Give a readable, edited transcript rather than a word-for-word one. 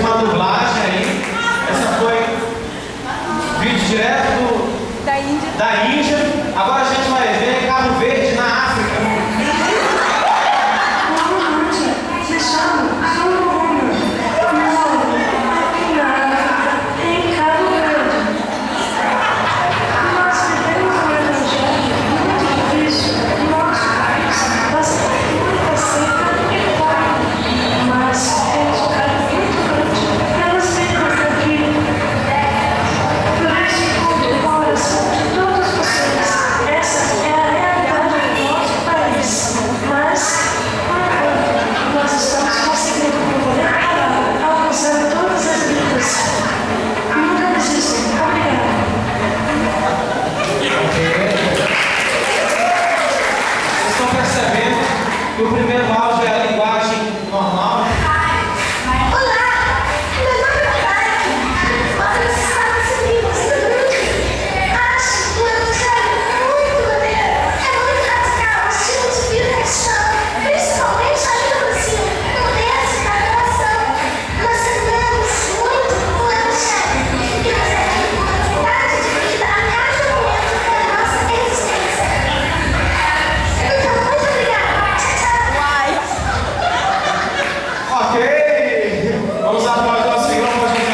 uma dublagem aí. Essa foi vídeo direto da Índia. Agora a gente vai ver Cabo Verde na África. E o primeiro áudio é a linguagem normal. Olá, meu nome é Mike. Moro nos Estados Unidos. Acho o evangelho muito maneiro. É muito radical, o estilo de vida cristão, principalmente ali no Brasil, no mês da adoração. Nós celebramos muito o evangelho e nós temos uma qualidade de vida a cada momento da nossa existência. Então, muito obrigada. Ok! Vamos aplaudir o Senhor para a gente.